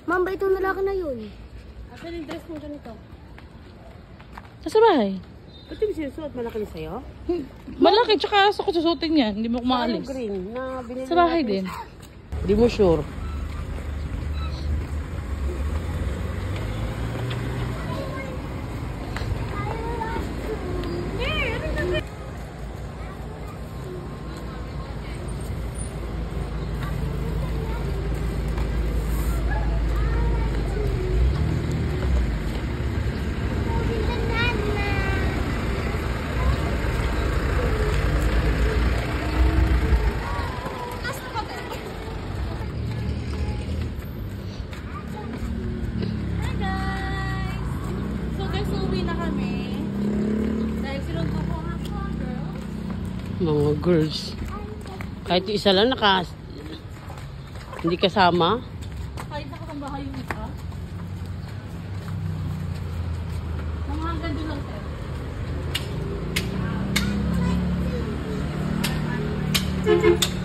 Ma'am, ba itong lalaki na yun? Asan yung dress mo ganito? Nasa bahay. Ba't yung sinusuot? Malaki na sa'yo? Malaki, tsaka sa kususutin yan. Hindi mo kumaalis. Ano green na binili Sa bahay din. Hindi mo sure. Mga girls. Kahit isa lang hindi kasama. Kahit nakatambahay yung isa. Mga hanggang doon lang, sir.